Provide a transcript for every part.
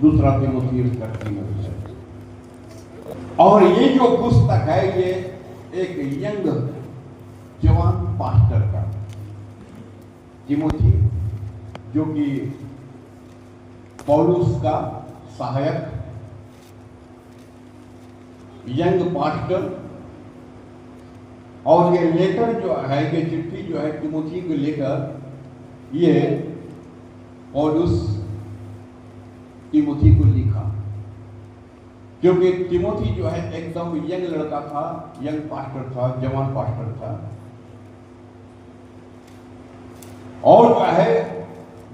दूसरा तिमोथी उसका 3 अध्याय। और ये जो पुस्तक है ये एक यंग जवान पास्टर का, तिमोथी जो कि पौलुस का सहायक यंग पास्टर, और ये लेटर जो है, ये चिट्ठी जो है तिमोथी को लेकर ये पौलुस तिमोथी को लिखा, क्योंकि तिमोथी जो है एकदम यंग लड़का था, यंग पास्टर था, जवान पास्टर था। और जो है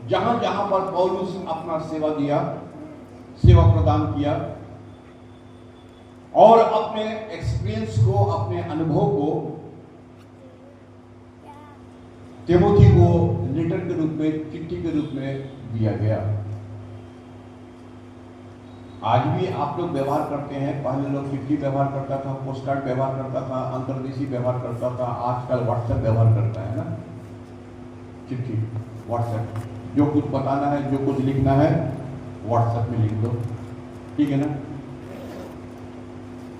जहां जहां पर पौलुस अपना सेवा दिया, सेवा प्रदान किया और अपने एक्सपीरियंस को, अपने अनुभव को तिमोथी को लेटर के रूप में, चिट्ठी के रूप में दिया गया। आज भी आप लोग व्यवहार करते हैं, पहले लोग चिट्ठी व्यवहार करता था, पोस्ट कार्ड व्यवहार करता था, अंतर्देशीय व्यवहार करता था, आजकल व्हाट्सएप व्यवहार करता है ना। चिट्ठी, व्हाट्सएप, जो कुछ बताना है, जो कुछ लिखना है व्हाट्सएप में लिख दो, ठीक है ना,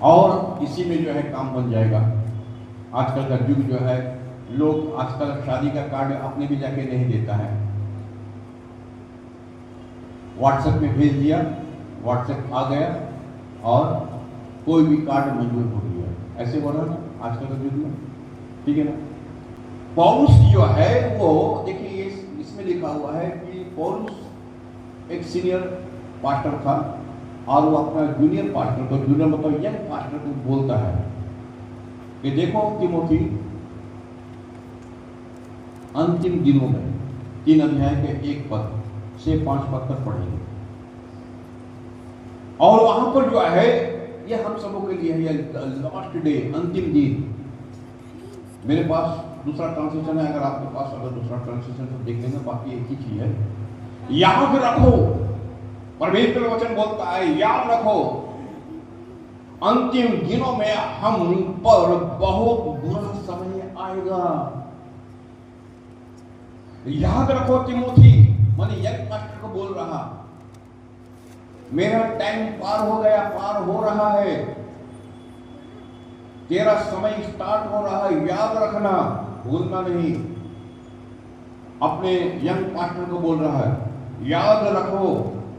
और इसी में जो है काम बन जाएगा। आजकल का युग जो है, लोग आजकल शादी का कार्ड अपने भी जाके नहीं देता है, व्हाट्सएप में भेज दिया, व्हाट्सएप आ गया और कोई भी कार्ड मंजूर हो गया। ऐसे बोला ना आजकल के युग में, ठीक है ना। पौलुस जो है वो देखिए इसमें लिखा हुआ है कि पौलुस एक सीनियर पास्टर था और वो अपना जूनियर पास्टर को, जूनियर मतलब यंग पास्टर को बोलता है कि देखो तिमोथी, अंतिम दिनों में 3 अध्याय के 1 पद से 5 पद तक पढ़ेंगे, और वहां पर जो है ये हम सबों के लिए है, लास्ट डे, अंतिम दिन। मेरे पास दूसरा ट्रांसलेशन है, अगर आपके पास अगर दूसरा ट्रांसलेशन तो देख लेंगे, बाकी एक ही चीज है। याद रखो, परमेश्वर वचन बोलता है याद रखो, अंतिम दिनों में हम पर बहुत बुरा समय आएगा। याद रखो तिमोथी, माने यंग पास्टर को बोल रहा, मेरा टाइम पार हो गया, पार हो रहा है, तेरा समय स्टार्ट हो रहा है, याद रखना, भूलना नहीं। अपने यंग पास्टर को बोल रहा है याद रखो,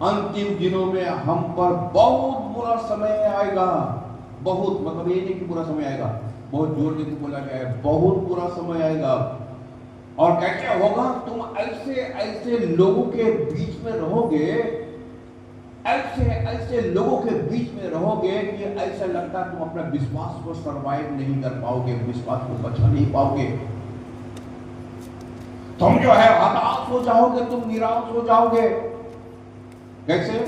अंतिम दिनों में हम पर बहुत बुरा समय आएगा। बहुत मतलब ये नहीं कि बुरा समय आएगा, बहुत जोर देकर बोला गया है, बहुत बुरा समय आएगा। और कैसे होगा, तुम ऐसे ऐसे लोगों के बीच में रहोगे, ऐसे ऐसे लोगों के बीच में रहोगे कि ऐसा लगता है तुम अपने विश्वास को सरवाइव नहीं कर पाओगे, विश्वास को बचा नहीं पाओगे। तुम जो है हताश हो जाओगे, तुम निराश हो जाओगे। कैसे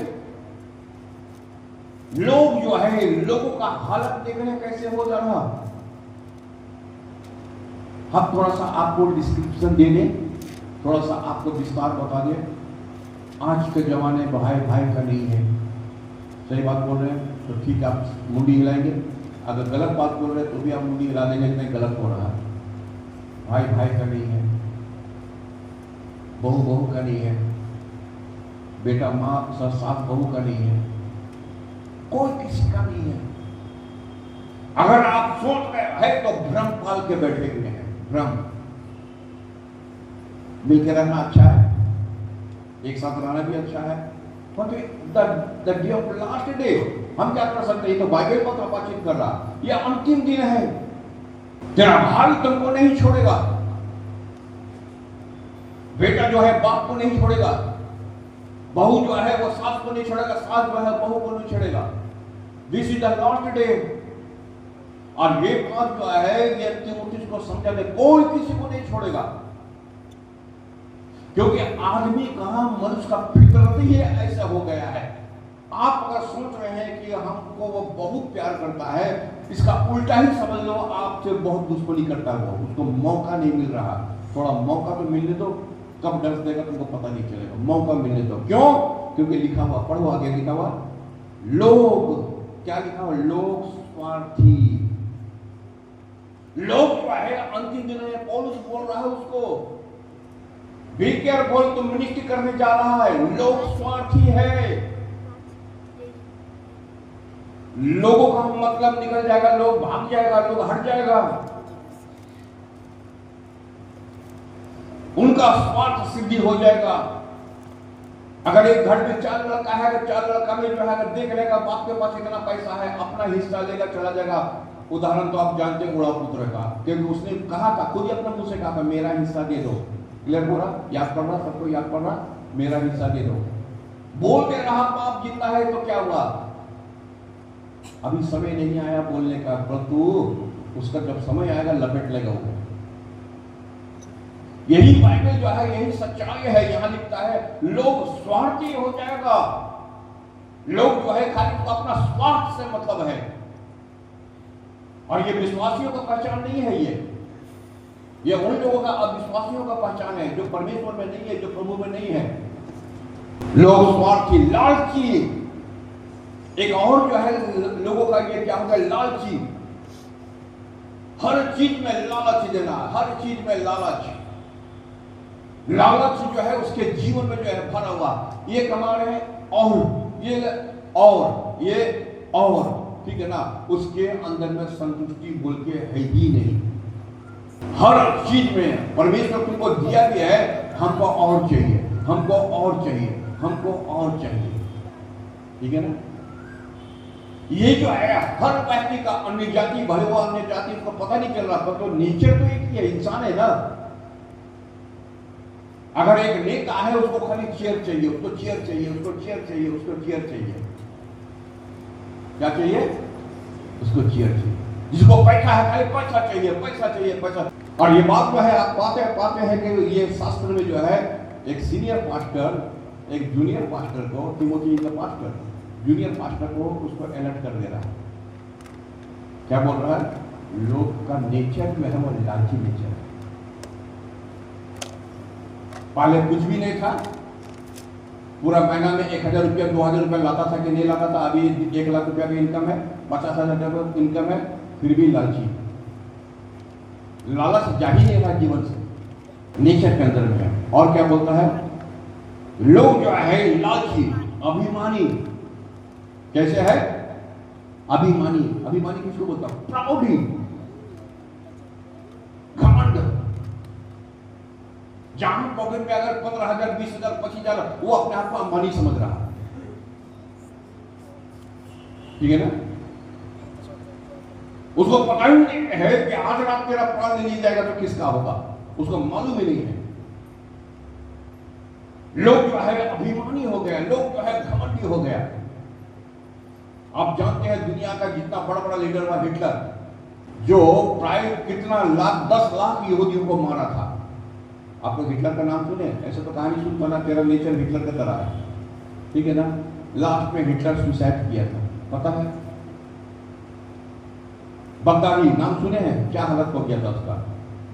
लोग जो है, लोगों का हालत देख रहे कैसे हो जा रहा। हम थोड़ा सा आपको डिस्क्रिप्शन दे दें, थोड़ा सा आपको विस्तार बता दें। आज के जमाने भाई भाई का नहीं है। सही बात बोल रहे हैं तो ठीक है, आप मुंडी हिलाएंगे, अगर गलत बात बोल रहे हैं तो भी आप मुंडी हिला देंगे, नहीं गलत हो रहा है। भाई भाई का नहीं है, बहू बहू का नहीं है, बेटा माँ सास बहू का नहीं है, कोई किसी का नहीं है। अगर आप सोच रहे हैं तो भ्रम पाल के बैठे हुए हैं। भ्रम, मिलकर रहना अच्छा है, एक साथ रहना भी अच्छा है, the day of last day हम क्या कर सकते हैं। तो बाइबल पर बातचीत कर रहा, ये अंतिम दिन है, तेरा भाई तुमको नहीं छोड़ेगा, बेटा जो है बाप को नहीं छोड़ेगा, बहू जो है वो सास को नहीं छोड़ेगा, सास जो है बहू को नहीं छोड़ेगा। This is the last day. और ये बात जो है ये तिमोथी को समझा दे, कोई किसी को नहीं छोड़ेगा, क्योंकि आदमी का मनुष्य का फितरत ही ऐसा हो गया है। आप अगर सोच रहे हैं कि हमको वो बहुत प्यार करता है, इसका उल्टा ही समझ लो, आपसे बहुत दुश्मनी करता है, उसको मौका नहीं मिल रहा। थोड़ा मौका तो मिलने दो, कब डर देगा तुमको पता नहीं चलेगा, मौका मिलने दो। क्यों? क्योंकि लिखा हुआ, पढ़ो आगे लिखा हुआ, लोग क्या लिखा हुआ, लोग स्वार्थी। लोग जो है अंतिम दिनों में पौलुस बोल रहा है उसको, बी केयरफुल, तुम मिनिस्ट्री करने जा रहा है, लोग स्वार्थी है। लोगों का मतलब निकल जाएगा, लोग भाग जाएगा, लोग हट जाएगा, उनका स्वार्थ सिद्धि हो जाएगा। अगर एक घर में 4 लड़का है, 4 लड़का में जो है अगर देख लेगा बाप के पास इतना पैसा है, अपना हिस्सा लेगा चला जाएगा। उदाहरण तो आप जानते हैं उड़ा पुत्र का, क्योंकि उसने कहा था, खुद ही अपने मुंह से कहा था, मेरा हिस्सा दे दो। क्लियर हो रहा, याद पड़ रहा, सबको याद पड़ रहा, मेरा हिस्सा दे दो। बोलते रहा बाप जिंदा है तो क्या हुआ, अभी समय नहीं आया बोलने का, परंतु उसका जब समय आएगा लपेट लेगा वो। यही बाइबल जो है, यही सच्चाई है। यहां लिखता है लोग स्वार्थी हो जाएगा, लोग जो है खाली तो अपना स्वार्थ से मतलब है। और ये विश्वासियों का पहचान नहीं है, ये उन लोगों का, अविश्वासियों का पहचान है, जो परमेश्वर में नहीं है, जो प्रभु में नहीं है। लोग स्वार्थी, लालची, एक और जो है लोगों का ये क्या होगा, लालची, हर चीज में लालच देना, हर चीज में लालच, लालच जो है उसके जीवन में जो है भरा हुआ। ये कमा रहे हैं और ये और ठीक है ना, उसके अंदर में संतुष्टि बोल के है ही नहीं। हर चीज में परमेश्वर तुमको दिया भी है, हमको और चाहिए, हमको और चाहिए, हमको और चाहिए, ठीक है ना। ये जो है हर व्यक्ति का, अन्य जाति भले वो अन्य जाति उसको पता नहीं चल रहा, पर तो नेचर तो एक ही है, इंसान है ना। अगर एक नेता है उसको खाली चेयर चाहिए, उसको चेयर चाहिए, उसको चेयर चाहिए, उसको चेयर चाहिए, क्या चाहिए, उसको चेयर चाहिए। जिसको पैसा है खाली पैसा चाहिए, पैसा चाहिए, पैसा। और ये बात जो है आप पाते हैं कि ये शास्त्र में जो है एक सीनियर पास्टर एक जूनियर पास्टर को, तिमोथी का पास्टर जूनियर पास्टर को उसको अलर्ट कर दे रहा है। क्या बोल रहा है, लोग का नेचर जो है वो लालची नेचर है। पहले कुछ भी नहीं था, पूरा महीना में 1000 रुपया 2000 रुपया लाता था कि नहीं लाता था, अभी 1 लाख रुपया की इनकम है, 50,000 रुपया इनकम है, फिर भी लालची। लालच जा ही नहीं रहा जीवन से, नेचर के अंदर में। और क्या बोलता है, लोग जो है लालची, अभिमानी। कैसे है, अभिमानी। अभिमानी किसको बोलता है, प्राउडी, घमंड। जहां पॉकेट में अगर 15,000 20,000 25,000, वो अपने आप को अंबानी समझ रहा है, ठीक है ना। उसको पता ही नहीं है कि आज रात तेरा प्राण ले लिया जाएगा तो किसका होगा, उसको मालूम ही नहीं है। लोग जो है अभिमानी हो गया, लोग जो है घमंडी हो गया। आप जानते हैं दुनिया का जितना बड़ा बड़ा लीडर हुआ हिटलर, जो प्राय कितना लाख 10 लाख यहूदियों को मारा था। आप लोग हिटलर का नाम सुने, ऐसे तो कहानी सुन पाना, तेरा नेचर हिटलर की तरह है, ठीक है ना। लास्ट में हिटलर सुसाइड किया था, पता है। बगदादी नाम सुने हैं, क्या हालत हो गया था उसका।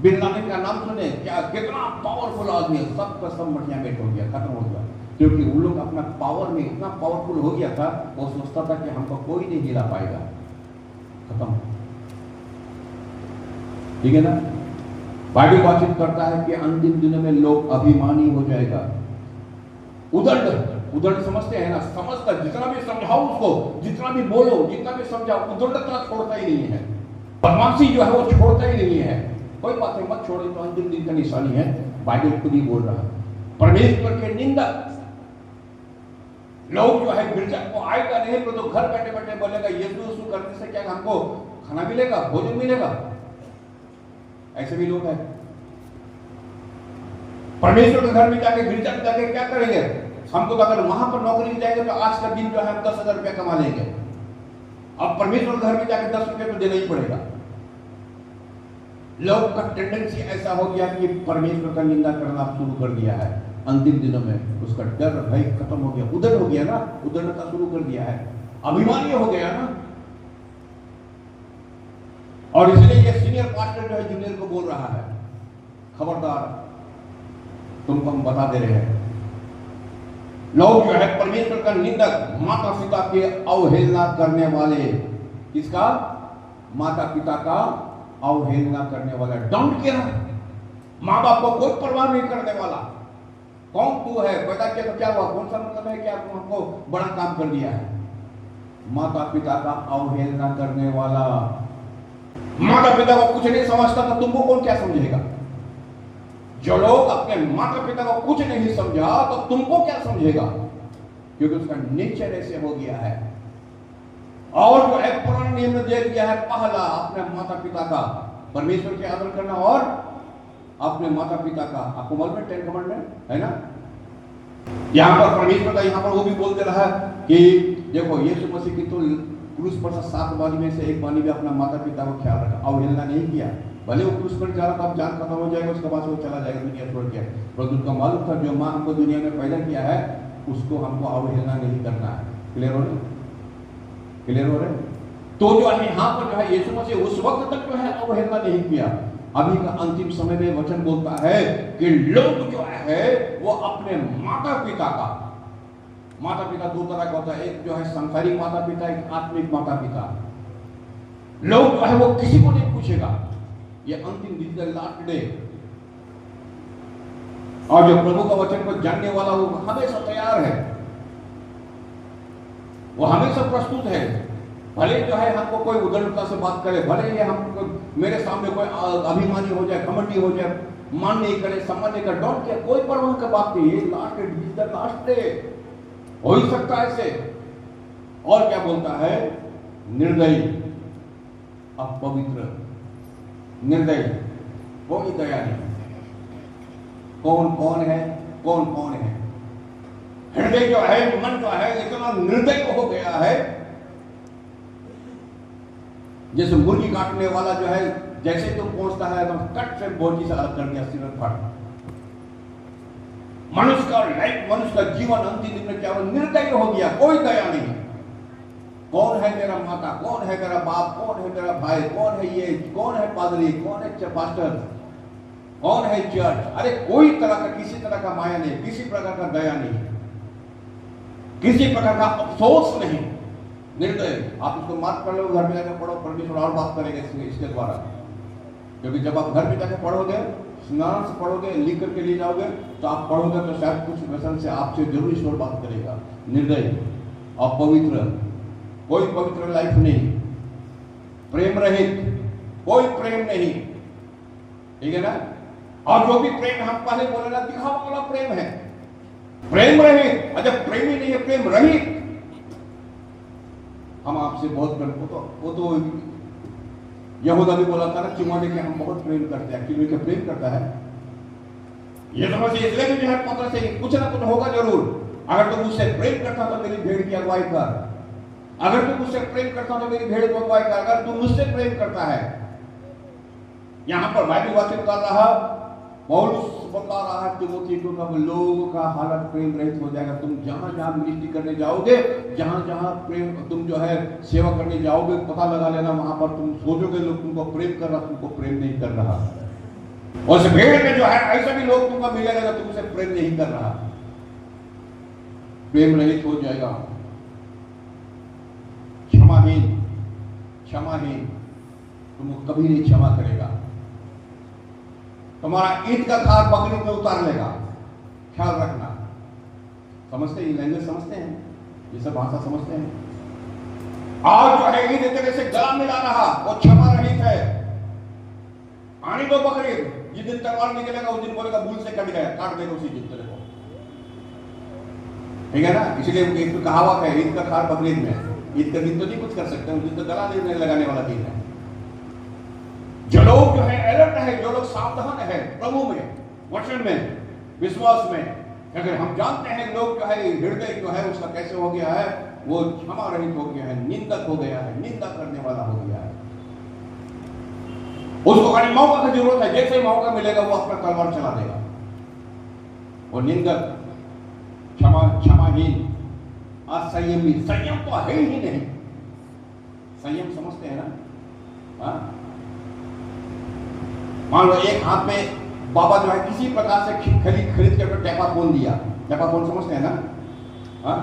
बिन लादेन का नाम सुने, क्या कितना पावरफुल आदमी, सबका सब मटिया बेट हो गया, खत्म हो गया। क्योंकि उन लोग अपना पावर में इतना पावरफुल हो गया था, वो सोचता था कि हमको कोई नहीं हिला पाएगा, खत्म, ठीक है ना। बाइबल बातचीत करता है कि अंतिम दिनों में लोग अभिमानी हो जाएगा। उदंड समझते हैं ना, समझता जितना भी समझाओ उसको, जितना भी बोलो, जितना भी समझाओ, उदंडता छोड़ता ही नहीं है। बदमाशी जो है वो छोड़ता ही नहीं है। कोई बात नहीं, मत छोड़े, तो अंतिम दिन का निशानी है, बाइबल खुद ही बोल रहा है। परमेश्वर के निंदक लोग जो है गिरजा को आएगा नहीं तो घर बैठे बैठे बोलेगा यीशु करने से क्या हमको खाना मिलेगा, भोजन मिलेगा। ऐसे भी लोग हैं। परमेश्वर के घर में जाके, गिरजा में जाके क्या करेंगे, हमको अगर वहां पर नौकरी में जाएंगे तो आज का दिन जो है हम 10,000 रुपया कमा लेंगे। अब परमेश्वर के घर में जाके 10 रुपये तो देना ही पड़ेगा। लोग का टेंडेंसी ऐसा हो गया कि परमेश्वर का निंदा करना शुरू कर दिया है। अंतिम दिनों में उसका डर भय खत्म हो गया, उदंड हो गया ना, उदंडता शुरू कर दिया है, अभिमानी हो गया ना। और इसलिए ये सीनियर पास्टर जो है जूनियर को बोल रहा है, खबरदार, तुमको हम बता दे रहे हैं। लोग जो है परमेश्वर का निंदक, माता पिता के अवहेलना करने वाले, किसका, माता पिता का अवहेलना करने वाला, डोंट केयर, माँ बाप को कोई परवाह नहीं करने वाला। कौन तू है, पैदा किया तो क्या हुआ, कौन सा मतलब है कि आपको हमको बड़ा काम कर दिया है, माता पिता का अवहेलना करने वाला। माता पिता को कुछ नहीं समझता तो तुमको कौन क्या समझेगा? जो लोग अपने माता पिता को कुछ नहीं समझा तो तुमको क्या समझेगा? क्योंकि उसका नेचर ऐसे हो गया है। और जो है पुराने नियम में दे दिया है, पहला अपने माता पिता का, परमेश्वर के आदर करना और अपने माता पिता का। आपको मालूम है 10 कमांडमेंट है ना? यहां पर परमेश्वर का यहां पर वो भी बोल दे रहा है कि देखो यीशु मसीह की तो क्रूस पर 7 बानी में से एक बानी में अपना माता पिता को ख्याल रखा, अवहेलना नहीं किया। भले वो क्रूस पर जा रहा था, अब जान खत्म हो जाएगा, उसके बाद वो चला जाएगा दुनिया छोड़ के, परंतु उसका मालूम था जो माँ हमको दुनिया में पैदा किया है उसको हमको अवहेलना नहीं करना है। क्लियर हो रहे? क्लियर हो रहे? तो जो है यहाँ पर जो है यीशु मसीह उस वक्त तक जो है अवहेलना नहीं किया। अभी का अंतिम समय में वचन बोलता है कि लोग जो है वो अपने माता पिता का, माता पिता दो तरह का होता है, एक जो है संसारिक माता पिता, एक आत्मिक माता पिता। लोग जो है वो किसी को नहीं पूछेगा, ये अंतिम दिन, लास्ट डे। और जो प्रभु का वचन को जानने वाला वो हमेशा तैयार है, वो हमेशा प्रस्तुत है। भले जो है हमको कोई उदारता से बात करे, भले ये हमको मेरे सामने कोई अभिमानी हो जाए, घमंडी हो जाए, मान नहीं करे, सम्मान नहीं करे, डोंट केयर, कोई परवाह का बात नहीं। ये लास्ट डे हो ही सकता है ऐसे। और क्या बोलता है? निर्दयी, अपवित्र, निर्दयी, कोई दया नहीं। कौन कौन है? कौन कौन है? हृदय जो है, मन जो है इतना निर्दयी हो गया है, जैसे मुर्गी काटने वाला जो है जैसे तुम पहुंचता है तो कट से बोटी से अलग कर दिया, सिर फट। मनुष्य का लाइफ, मनुष्य का जीवन अंतिम दिन में क्या हो? निर्दयी हो गया, कोई दया नहीं। कौन है मेरा माता, कौन है मेरा बाप, कौन है मेरा भाई, कौन है ये, कौन है पादरी, कौन है पास्टर, कौन है चर्च? अरे कोई तरह का, किसी तरह का माया नहीं, किसी प्रकार का दया नहीं, किसी प्रकार का अफसोस नहीं, निर्दय। आप इसको मार्क कर लो, घर में जाकर पढ़ो, परमेश्वर और बात करेंगे इसके द्वारा। क्योंकि जब आप घर में जाकर पढ़ोगे, स्नान से पढ़ोगे, लिख करके ले जाओगे, तो आप पढ़ोगे तो शायद कुछ वचन से आपसे जरूर ईश्वर बात करेगा। निर्दय, अपवित्र, कोई पवित्र लाइफ नहीं, प्रेम रहित, कोई प्रेम नहीं, ठीक है ना? और जो भी प्रेम हम पहले बोले ना, दिखावा वाला प्रेम है, प्रेम रहित। अच्छा प्रेम ही नहीं है, प्रेम रहित। हम आपसे बहुत प्रेम, वो तो यहूदा भी बोला था ना, चिमोथे के हम बहुत प्रेम करते हैं। क्यों क्या प्रेम करता है? ये समझ इसलिए भी जो है पत्र से कुछ ना कुछ होगा जरूर। अगर तुम मुझसे प्रेम करता तो मेरी भेड़ की अगुवाई कर, अगर तुम मुझसे प्रेम करता तो मेरी भेड़ को अगुवाई कर, अगर तुम मुझसे प्रेम करता है। यहां पर बाइबल वचन कर रहा, पौलुस बता रहा है तिमोथी को, कब लोगों का हालत प्रेम रहित हो जाएगा। तुम जहां जहां मिनिस्ट्री करने जाओगे, जहां जहां प्रेम, तुम जो है सेवा करने जाओगे, पता लगा लेना वहां पर तुम सोचोगे लोग तुमको प्रेम कर रहा, तुमको प्रेम नहीं कर रहा। और इस भीड़ में जो है ऐसा भी लोग तुमको मिलेगा जो तुमसे प्रेम नहीं कर रहा, प्रेम रहित हो जाएगा, क्षमाहीन, क्षमाहीन, तुमको कभी नहीं क्षमा करेगा, तुम्हारा ईंट का खार बकरी में उतार लेगा। ख्याल रखना। समझते हैं? लैंग्वेज समझते हैं? ये सब भाषा समझते हैं? आज जो है ईद तरह से गला मिला रहा, वो क्षमा रहित है। आने दो बकरी, जिस दिन तलवार निकलेगा उस दिन बोलेगा भूल से कट गया, काट देगा उसी दिन तेरे को, ठीक है ना? इसलिए एक तो कहावत है, ईद का खार बकरी में। ईद का दिन तो नहीं कुछ कर सकते, उस दिन तो गला नहीं लगाने वाला दिन है। जो लोग जो है अलर्ट है, जो लोग सावधान है प्रभु में, वचन में, विश्वास में, अगर हम जानते हैं लोग जो है हृदय जो है उसका कैसे हो गया है, वो क्षमा रहित हो गया है, निंदक हो गया है, निंदा करने वाला हो गया है। उसको खाली मौका की जरूरत है, जैसे ही मौका मिलेगा वो अपना तलवार चला देगा। वो निंदक, क्षमाहीन, असंयमी, संयम तो है ही नहीं। संयम समझते हैं ना? हाँ, मान लो एक हाथ में बाबा जो है किसी प्रकार से खरीद के टेपाफोन दिया। टेपाफोन समझते हैं ना? हाँ,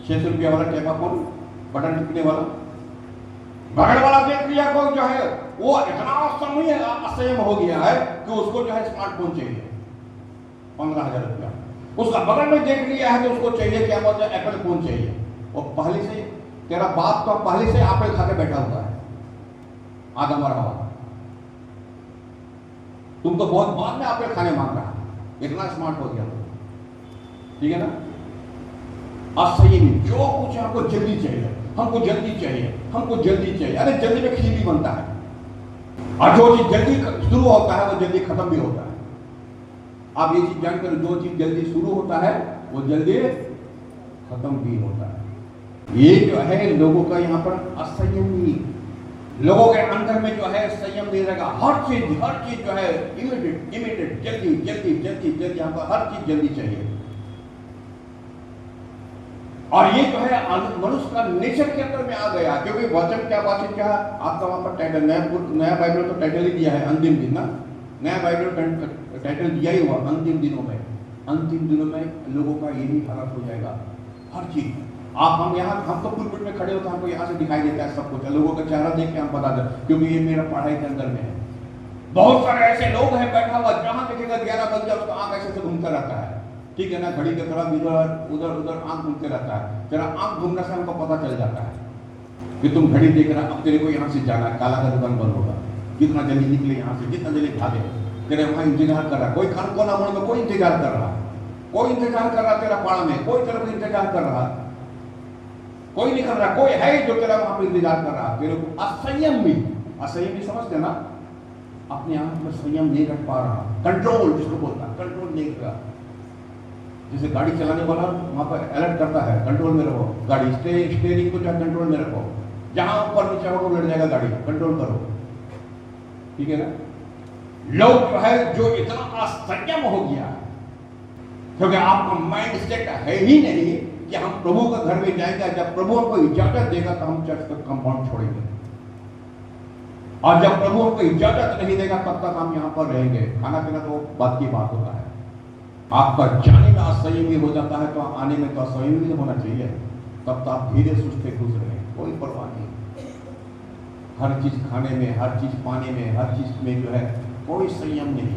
600 रुपया वाला टेपाफोन, बटन टिपने वाला। बगल वाला देख लिया को जो है वो इतना असंयम हो गया है कि उसको जो है स्मार्टफोन चाहिए 15,000 रुपया। उसका बगल में देख लिया है तो उसको चाहिए क्या बोलते हैं, एप्पल फोन चाहिए। और पहले से तेरा बाप तो पहले से एप्पल खा के बैठा हुआ है, आधा मरा हुआ। तुम तो बहुत बाद में एप्पल खाने मांग रहा है, इतना स्मार्ट हो गया तुम, ठीक है ना। असंयमी, जो कुछ हमको जल्दी चाहिए, हमको जल्दी चाहिए, हमको जल्दी चाहिए। अरे जल्दी में खीर भी बनता है, और जो चीज जल्दी शुरू होता है वो जल्दी खत्म भी होता है। आप ये चीज जानकर, जो चीज जल्दी शुरू होता है वो जल्दी खत्म भी होता है। ये जो है लोगों का यहाँ पर असंयमी, लोगों के अंदर में जो है संयम नहीं रहेगा। हर चीज जो है इमीडिएट, जल्दी जल्दी जल्दी जल्दी, यहाँ पर हर चीज जल्दी चाहिए। और ये जो है मनुष्य का नेचर के अंदर में आ गया, क्योंकि वचन क्या आपका वहां पर टाइटल, नया बाइबल तो टाइटल ही दिया है अंतिम दिन ना, नया बाइबल टाइटल दिया ही हुआ अंतिम दिनों में। अंतिम दिनों में लोगों का यही हालत हो जाएगा, हर चीज। हम तो पुलपिट में खड़े होते हैं, हमको यहाँ से दिखाई देता है सब कुछ, लोगों का चेहरा देख के हम बता दें, क्योंकि ये मेरा पढ़ाई के अंदर में है। बहुत सारे ऐसे लोग हैं बैठा हुआ, जहां देखेगा 11 बज गया उसका आंख ऐसे से घूमता रहता है, ठीक है ना, घड़ी के तरफ इधर उधर आंख घूमते रहता है। तेरा आंख घूमने से हमको पता चल जाता है कि तुम घड़ी देख रहा, अब तेरे को यहाँ से जाना है, काला का दुकान बंद होगा, जितना जल्दी निकले यहाँ से, जितना जल्दी भागे। तेरे वहां इंतजार कर रहा, कोई खान कोना मोड़ में कोई इंतजार कर रहा, कोई इंतजार कर रहा तेरा पाड़ा में, कोई तेरे को इंतजार कर रहा, कोई नहीं कर रहा, कोई है जो तेरा वहां पर इंतजार कर रहा। तेरे को असंयम भी समझते ना, अपने आप में संयम नहीं रख पा रहा, कंट्रोल जिसको बोलता है, कंट्रोल नहीं कर रहा। जैसे गाड़ी चलाने वाला वहां पर अलर्ट करता है, कंट्रोल में रहो, गाड़ी स्टेयरिंग को जो कंट्रोल में रखो, जहां ऊपर नीचे हो लड़ जाएगा गाड़ी, कंट्रोल करो, ठीक है ना। लोग जो है जो इतना असंयम हो गया, क्योंकि आपका माइंड सेट है ही नहीं कि हम प्रभु के घर में जाएंगे, जब प्रभु हमको इजाजत देगा तो हम चर्च का कंपाउंड छोड़ेंगे, और जब प्रभु हमको इजाजत नहीं देगा तब तक हम यहाँ पर रहेंगे। खाना पीना तो बात की बात होता है, आपका जाने में असंयमी हो जाता है तो आने में तो असंयमी होना चाहिए, तब तो आप धीरे सुस्ते खुश रहे, कोई परवाह नहीं। हर चीज खाने में, हर चीज पाने में, हर चीज में जो है कोई संयम नहीं।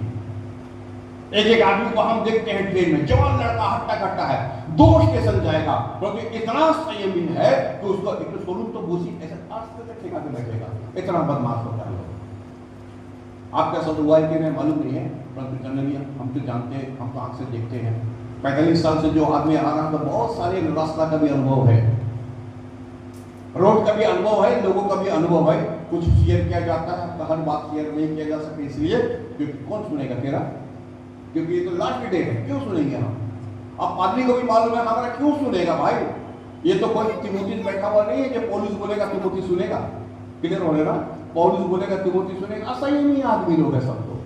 एक आदमी को हम देखते हैं ट्रेन में, जवान लड़का हट्टा कट्टा है, दो स्टेशन जाएगा, क्योंकि इतना संयमी है कि उसको एक सोलून तो भूसी ऐसे आस्ते तक ठेका के बैठेगा, इतना बदमाश होता है। आपका सब हुआ है कि नहीं मालूम नहीं है, परंतु जनरली हम तो जानते हैं, हम तो आंख से देखते हैं। 45 साल से जो आदमी आ रहा है, तो बहुत सारे रास्ता का भी अनुभव है, रोड का भी अनुभव है, लोगों का भी अनुभव है। कुछ शेयर किया जाता है, तो हर बात शेयर नहीं किया जा सके, इसलिए क्योंकि कौन सुनेगा तेरा, क्योंकि ये तो लास्ट डे है, क्यों सुनेंगे हम। अब आदमी को भी मालूम है हमारा, क्यों सुनेगा भाई, ये तो कोई तिमोथी बैठा हुआ नहीं है कि पौलुस बोलेगा तिमोथी सुनेगा, क्लियर हो रहा ना, पौलुस बोलेगा तिमोथी सुनेगा। असंयमी आदमी लोग है सब लोग,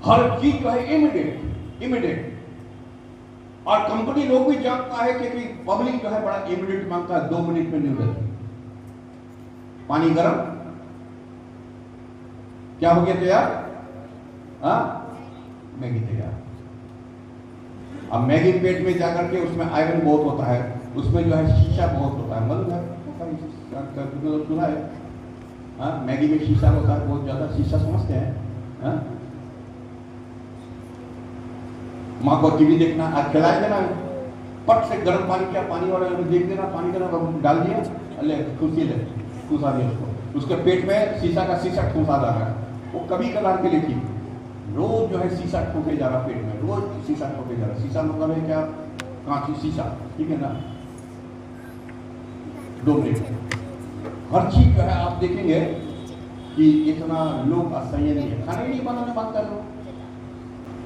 हर चीज जो है इमीडिएट। और कंपनी लोग भी जानता है कि पब्लिक जो है बड़ा इमीडिएट मांगता है, 2 मिनट में नूडल, पानी गर्म, क्या हो गया तैयार, मैगी तैयार। अब मैगी पेट में जाकर के उसमें आयरन बहुत होता है, उसमें जो है शीशा बहुत होता है, मतलब है सुना है, मैगी में शीशा होता है बहुत ज्यादा, शीशा समझते हैं। माँ को टीवी देखना, आज खिलाए देना, पट से गर्म पानी क्या पानी वाला देख देना, पानी का डाल दिया, अरे खुशी ले ठूसा दिया उसको, उसके पेट में शीशा का शीशा ठूसा जा रहा है, वो कभी कभार के लिए ठीक, रोज जो है शीशा ठोके जा रहा पेट में, रोज शीशा ठोके जा रहा। शीशा मतलब है क्या, कांच शीशा, ठीक है ना। 2 मिनट, हर चीज जो है आप देखेंगे कि इतना लोग असंयमी है, खाने नहीं बनाने मांगता लोग।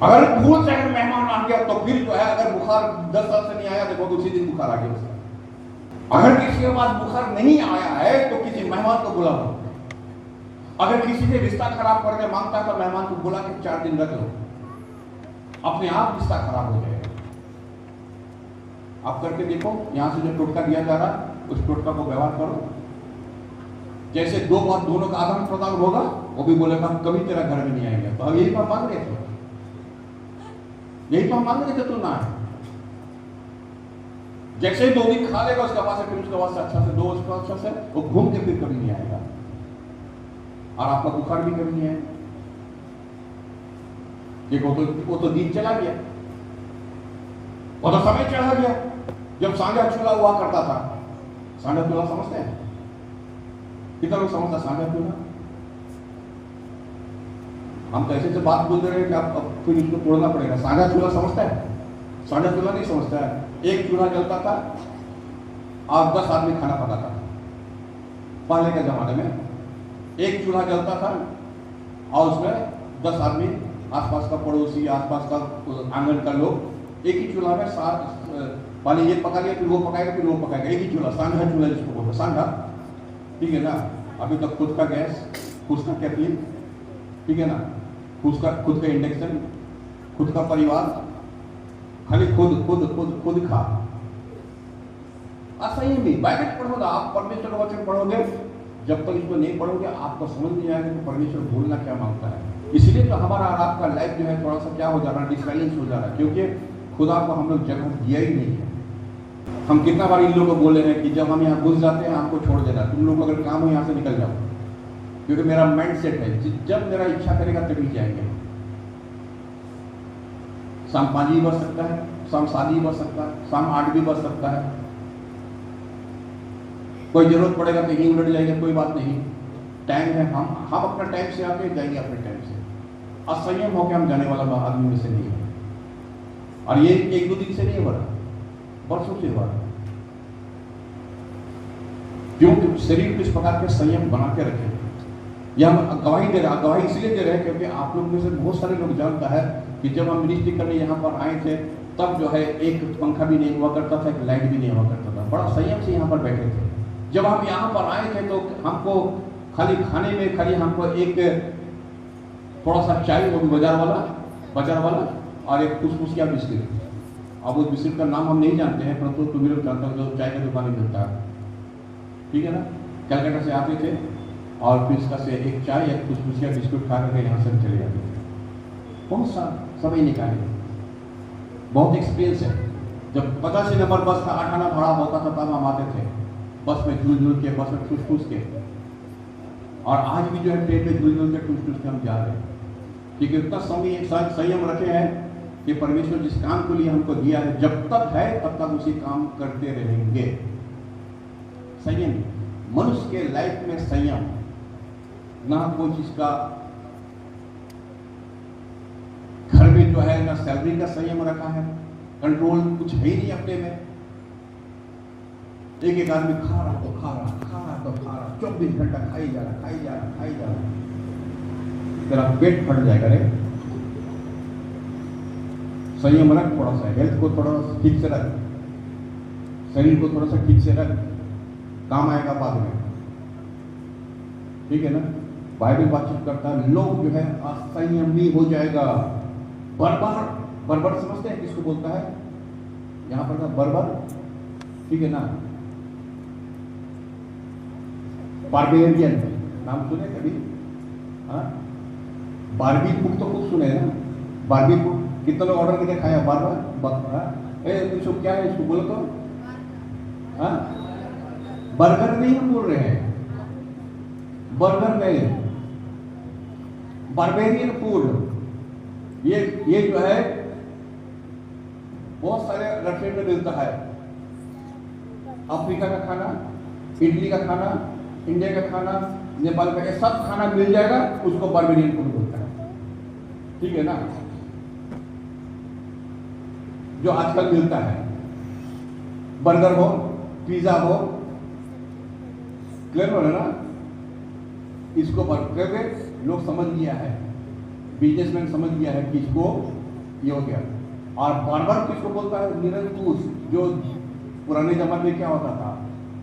अगर भूल से अगर मेहमान आ गया तो फिर जो है, अगर बुखार 10 साल से नहीं आया, देखो उसी दिन बुखार आ गया उसका। अगर किसी के पास बुखार नहीं आया है तो किसी मेहमान को बुला लो। अगर किसी से रिश्ता खराब करने मांगता है तो मेहमान को बुला के 4 दिन रख लो, अपने आप रिश्ता खराब हो जाएगा। आप करके देखो, यहां से जो टोटका दिया जा रहा है उस टोटका को व्यवहार करो। जैसे 2 बार दोनों का आदान प्रदान होगा, वो भी बोलेगा कभी तेरा घर में नहीं आएंगे। तो अब यही तो हम मांग रहे थे, यही तो हम मांग रहे थे, तू ना है। जैसे ही 2 दिन खा लेगा उसके बाद से, फिर उसके बाद से अच्छा से 2 उसका अच्छा से वो घूम के फिर कभी नहीं आएगा, और आपका बुखार भी कभी नहीं आएगा। देखो वो तो दिन चला गया, वो तो समय चढ़ा गया, जब सांझा चूल्हा हुआ करता था, साझा चूल्हा समझते हैं? कितना लोग समझता है साझा चूल्हा? हम तो ऐसे बात बोल रहे हैं कि आप फिर इसको तोड़ना पड़ेगा। साझा चूल्हा समझता है? साझा चूल्हा नहीं समझता है। एक चूल्हा जलता था और 10 आदमी खाना पकाता था। पहले के जमाने में एक चूल्हा जलता था और उसमें 10 आदमी, आसपास का पड़ोसी, आसपास का आंगन का लोग एक ही चूल्हा में पहले ये पका लिया, फिर वो पकाएगा, फिर वो पकाएगा। एक ही चूल्हा, साझा चूल्हा जिसको बोलते हैं, साझा, ठीक है ना। अभी तक खुद का गैस, खुद का केटल, ठीक है ना, खुद का इंडक्शन, खुद का परिवार, खाली खुद खुद खुद खुद खा। असंयमी। बाइबल पढ़ोगे आप, परमेश्वर का वचन पढ़ोगे, जब तक इसको नहीं पढ़ोगे आपको समझ नहीं आएगा कि परमेश्वर भूलना क्या मांगता है। इसलिए तो हमारा और आपका लाइफ जो है थोड़ा सा क्या हो जा रहा है, डिसबैलेंस हो जा रहा है, क्योंकि खुदा को हम लोग जगह दिया ही नहीं है। हम कितना बार इन लोगों को बोले हैं कि जब हम यहाँ घुस जाते हैं हमको छोड़ देना, तुम लोग अगर काम हो यहाँ से निकल जाओ, क्योंकि मेरा माइंड सेट है जब मेरा इच्छा करेगा तभी जाएंगे। शाम 5 भी बज सकता है, शाम 7 भी बज सकता है, शाम 8 भी बज सकता है, कोई जरूरत पड़ेगा तो यहीं उलट जाएंगे, कोई बात नहीं। टाइम है, हम अपना टाइम से आके जाएंगे अपने टाइम से। असंयम होकर हम जाने वाला आदमी में से नहीं है। और ये 1-2 दिन से नहीं हो रहा, बरसों से हो रहा। क्योंकि शरीर को इस प्रकार के संयम बना के रखे। यह हम गवाही दे रहे, गवाही इसलिए दे रहे हैं क्योंकि आप लोग में से बहुत सारे लोग जानता है कि जब हम मिनिस्ट्री करने यहाँ पर आए थे तब जो है एक पंखा भी नहीं हुआ करता था, एक लाइट भी नहीं हुआ करता था। बड़ा संयम से यहाँ पर बैठे थे। जब हम यहाँ पर आए थे तो हमको खाली खाने में खाली हमको एक थोड़ा सा चाय, वो भी बाजार वाला और एक खुशखुशिया बिस्किट। अब उस बिस्किट का नाम हम नहीं जानते हैं, परंतु तुम्हें लोग जानते हो, जो चाय की दुकान में मिलता है, ठीक है ना। कलकत्ता से आते थे और फिर इसका से एक चाय एक खुशखुशिया बिस्कुट खा करके यहाँ से चले जाते थे। बहुत सा समय निकाले, बहुत एक्सपीरियंस है। जब 85 नंबर बस का 8 आना भाड़ा होता था तब हम आते थे, बस में झूल के, बस में ठूस के। और आज भी जो है ट्रेन में झूल के ठूस के हम जा रहे हैं, क्योंकि इतना संयम रखे हैं कि परमेश्वर जिस काम के लिए हमको दिया है जब तक है तब तक उसी काम करते रहेंगे। संयम, मनुष्य के लाइफ में संयम, ना कोई चीज का घर में जो है ना सैलरी का संयम रखा है, कंट्रोल कुछ है ही नहीं अपने में। एक आदमी खा रहा तो खा रहा 24 घंटा खाई जा रहा, तेरा पेट फट जाएगा रे। संयम रख थोड़ा सा, हेल्थ को थोड़ा सा ठीक से रख, शरीर को थोड़ा सा ठीक से रख, काम आएगा बाद में, ठीक है ना। बाइबल बातचीत करता है लोग जो है असंयमी हो जाएगा। बर्बर समझते हैं किसको बोलता है? यहां पर था बर्बर, ठीक है ना। बारबेरियन नाम सुने कभी? बारबी कुक तो खूब सुने हैं ना। बारबी कुक कितने लोग ऑर्डर करके खाया? बारबर क्या है इसको बोलो तो? बर्गर नहीं हम बोल रहे हैं, बर्गर नहीं, बारबेरियन फूड। ये जो है बहुत सारे रेस्टोरेंट में मिलता है। अफ्रीका का खाना, इटली का खाना, इंडिया का खाना, नेपाल का, ये सब खाना मिल जाएगा, उसको बारबेरियन फूड बोलता है, ठीक है ना। जो आजकल मिलता है, बर्गर हो, पिज्जा हो, क्लियर हो रहा ना। इसको बर्गर लोग समझ लिया है, बिजनेसमैन समझ लिया है कि इसको ये हो गया। और बार्बर किसको बोलता है? निरंकुश। जो पुराने जमाने में क्या होता था,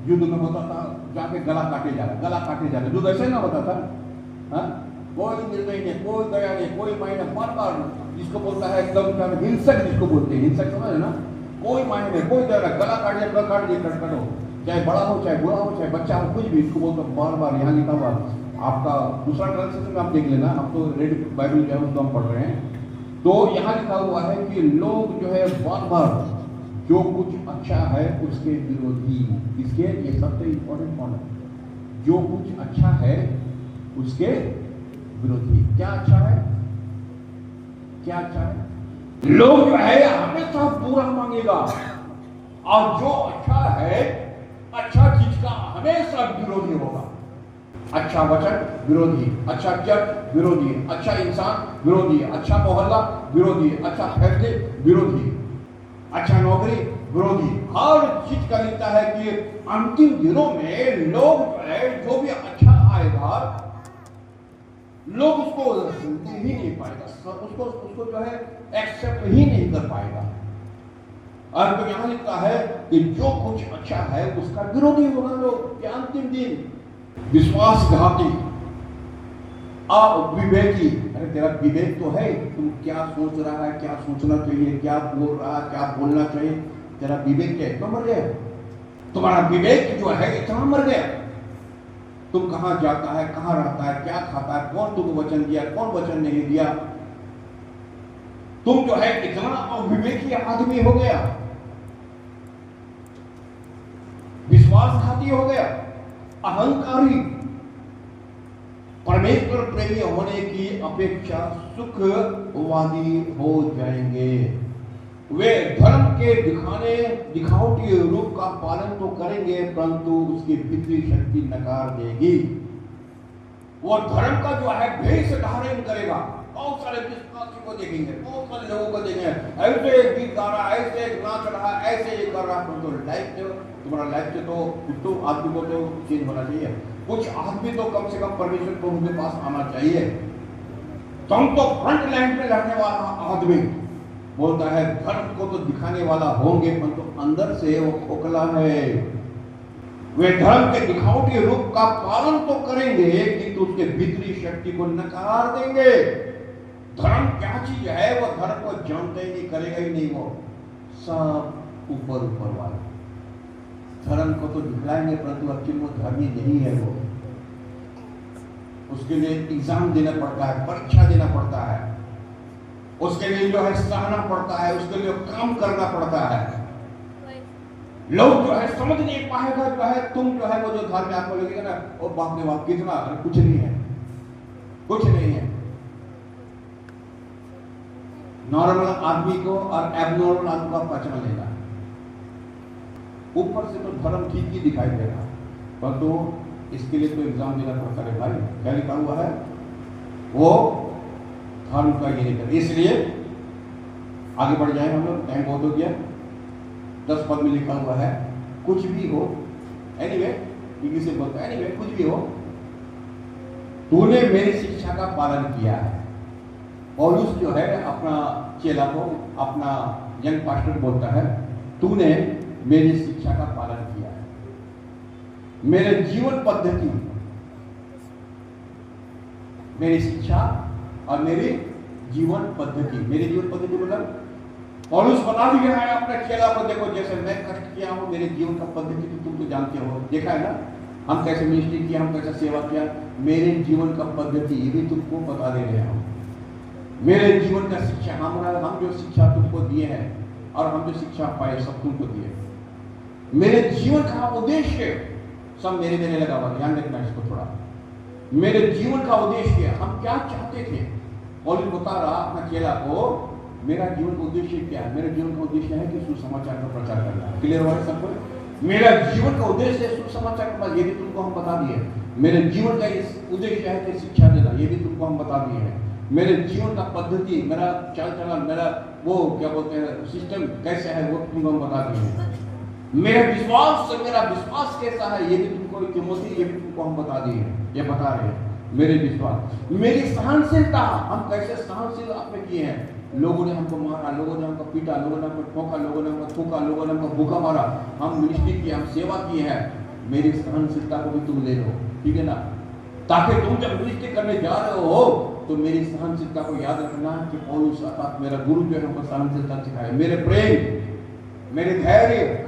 युद्ध में होता था, जाके गला काटे जा रहा, युद्ध ऐसे ना होता था। कोई निर्णय नहीं, कोई दया नहीं, कोई मायने, बार जिसको बोलता है एकदम हिंसक, जिसको बोलते हैं हिंसक, समझ ना। कोई मायने नहीं, कोई दया, गला काट दिए, करो, चाहे बड़ा हो, चाहे बुरा हो, चाहे बच्चा हो, कुछ भी, इसको बोलते बार। यहाँ लिखा हुआ आपका दूसरा ट्रांसलेशन में आप देख लेना, आप तो रेड बाइबल जो है उसको हम पढ़ रहे हैं, तो यहाँ लिखा हुआ है कि लोग जो है बार जो कुछ अच्छा है उसके विरोधी, इसके ये सबसे इंपॉर्टेंट पॉइंट है, जो कुछ अच्छा है उसके विरोधी। क्या अच्छा है? लोग जो है हमेशा पूरा मांगेगा, और जो अच्छा है अच्छा चीज का हमेशा विरोधी होगा। अच्छा वचन विरोधी, अच्छा चर्च विरोधी, अच्छा इंसान विरोधी, अच्छा मोहल्ला विरोधी, अच्छा फैसले विरोधी, अच्छा नौकरी विरोधी। हर चीज का लिखता है कि अंतिम दिनों में लोग जो है जो भी अच्छा आएगा लोग उसको ही नहीं पाएगा, उसको जो है एक्सेप्ट ही नहीं कर पाएगा। और तो यहां लिखता है कि जो कुछ अच्छा है उसका विरोधी होगा लोग। अंतिम दिन विश्वासघाती, अविवेकी। अरे तेरा विवेक तो है, तुम क्या सोच रहा है, क्या सोचना चाहिए, क्या बोल रहा है, क्या बोलना चाहिए, तेरा विवेक क्या इतना मर गया? तुम्हारा विवेक जो है इतना मर गया। तुम कहां जाता है, कहां रहता है, क्या खाता है, कौन तुमको वचन दिया, कौन वचन नहीं दिया। तुम जो है इतना अविवेकी आदमी हो गया, विश्वासघाती हो गया, अहंकारी। परमेश्वर प्रेमी होने की अपेक्षा सुखवादी हो जाएंगे। वे धर्म के दिखावटी रूप का पालन तो करेंगे परंतु उसकी भीतरी शक्ति नकार देगी। वो धर्म का जो है भेष धारण करेगा। बहुत सारे विश्वासी को देखेंगे, बहुत सारे लोगों को देखेंगे, ऐसे गीत गा रहा, ऐसे नाच रहा, ऐसे ये कर रहा, परंतु लाइफ से तुम्हारा लाइफ से तो आदमी को तो चेंज होना चाहिए। कुछ आदमी तो कम से कम परमेश्वर को उनके पास आना चाहिए। तुम तो फ्रंट लाइन पे लड़ने वाला आदमी बोलता है धर्म को तो दिखाने वाला होंगे परंतु अंदर से वो खोखला है। वे धर्म के दिखावटी रूप का पालन तो करेंगे किंतु उसके भीतरी शक्ति को नकार देंगे। धर्म क्या चीज है वो धर्म को जानते ही नहीं, करेगा ही नहीं। वो सब ऊपर ऊपर वाला धर्म को तो दिखलाएंगे परंतु एक्चुअली वो धर्मी नहीं है। वो उसके लिए एग्जाम देना पड़ता है, परीक्षा देना पड़ता है, उसके लिए जो है सहना पड़ता है, उसके लिए काम करना पड़ता है। लोग जो है समझ नहीं पाएगा जो है तुम जो है वो जो धर्म में आपको लगेगा ना वो बाप रे बाप कितना, कुछ नहीं है, कुछ नहीं है। नॉर्मल आदमी को और एबनॉर्मल आदमी का पहचान लेगा। ऊपर से तो धर्म ठीक ही दिखाई देगा परंतु इसके लिए तो एग्जाम देना पड़ता है भाई। क्या लिखा हुआ है वो धर्म का ये नहीं। इसलिए आगे बढ़ जाए हम लोग, टाइम बहुत हो गया। 10 पद में लिखा हुआ है कुछ भी हो, एनीवे इंग्लिश से बोलता है, एनीवे कुछ भी हो, तूने मेरी शिक्षा का पालन किया है। और उस जो है अपना चेला को, अपना यंग पास्टर बोलता है तूने मेरी शिक्षा का पालन किया है। मेरे जीवन पद्धति, मेरी शिक्षा और मेरी जीवन पद्धति, मेरी जीवन पद्धति मतलब पौलुस बता दिया है अपने चेला को, देखो जैसे मैं कष्ट किया हूं मेरे जीवन का पद्धति तो तुम तो जानते हो, देखा है ना हम कैसे मिनिस्ट्री किया, हम कैसे सेवा किया। मेरे जीवन का पद्धति ये भी तुमको बता दे रहे हैं हम। मेरे जीवन का शिक्षा हम जो शिक्षा तुमको दिए हैं और हम जो शिक्षा पाए सब तुमको दिए। मेरे जीवन का उद्देश्य सब मेरे लगा हुआ, ध्यान रखना इसको थोड़ा। मेरे जीवन का उद्देश्य हम क्या चाहते थे, पौलुस बता रहा अपना चेला को मेरा जीवन का उद्देश्य क्या है। मेरा जीवन का उद्देश्य है कि सुसमाचार का प्रचार करना। क्लियर हुआ सबको? मेरा जीवन का उद्देश्य है सुसमाचार का, ये भी तुमको हम बता दिए। मेरे जीवन का उद्देश्य है कि शिक्षा देना, ये भी तुमको हम बता दिए हैं। मेरे जीवन का पद्धति, मेरा चाल चलन, मेरा वो क्या बोलते हैं सिस्टम कैसे है वो तुमको हम बता दिए हैं। मेरा विश्वास कैसा है ये भी तुमको, तिमोथी ये भी तुमको हम बता दिए हैं, ये बता रहे हैं। मेरे विश्वास, मेरी सहनशीलता, हम कैसे सहनशील आपने किए हैं। लोगों ने हमको मारा, लोगों ने हमको पीटा, लोगों ने हमको ठोका, लोगों ने हमको थूका, लोगों ने हमको भूखा मारा, हम मिनिस्ट्री की, हम सेवा की है। मेरी सहनशीलता को भी तुम ले लो, ठीक है ना, ताकि तुम जब मिनिस्ट्री करने जा रहे हो तो मेरी सहनशीलता को याद रखना कि पौलुस अर्थात मेरा गुरु जो है हमको सहनशीलता सिखाए। मेरे प्रेम, मेरे धैर्य,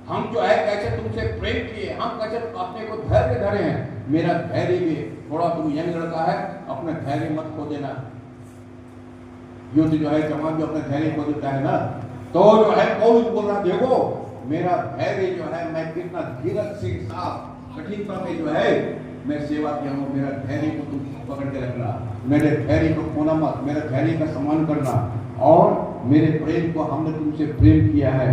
हम जो है कैसे तुमसे प्रेम किए, हम कैसे अपने को धैर्य धरे हैं। मेरा धैर्य भी थोड़ा, तुम यंग लड़का है अपना धैर्य मत खो देना। युद्ध जो है जवान जो अपना धैर्य खो देता है ना, तो जो है पौलुस बोल रहा देखो मेरा धैर्य जो है मैं कितना धीरज से साफ कठिनता में जो है मैं सेवा किया हूँ। मेरा धैर्य को तुम पकड़ के रखना, मेरे धैर्य को खोना मत, मेरे धैर्य का सम्मान करना, और मेरे प्रेम को हमने तुमसे प्रेम किया है।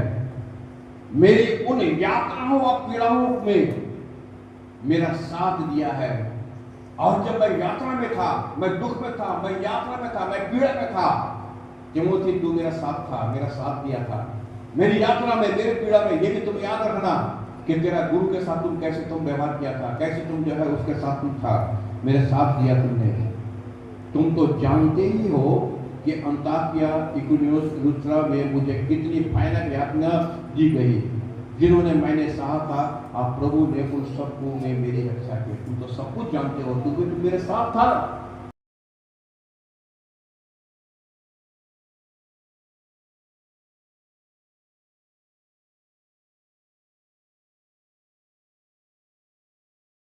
मेरी उन यात्राओं और पीड़ाओं में मेरा साथ दिया है। और जब मैं यात्रा में था, मैं दुख में था, मैं यात्रा में था, मैं पीड़ा में था, तिमोथी तू मेरा साथ था, मेरा साथ दिया था मेरी यात्रा में, मेरे पीड़ा में। ये भी तुम याद रखना कि तेरा गुरु के साथ तुम कैसे तुम व्यवहार किया था, कैसे तुम जो है उसके साथ तुम था, मेरे साथ दिया तुमने। तुम तो जानते ही हो कि अंताकिया, इकुनियोस, लुस्त्रा में मुझे कितनी भयानक यातना दी गई, जिन्होंने मैंने सहा था, आप प्रभु ने उन सबको में मेरी रक्षा की। तुम तो सब कुछ जानते हो, क्योंकि तुम मेरे साथ था।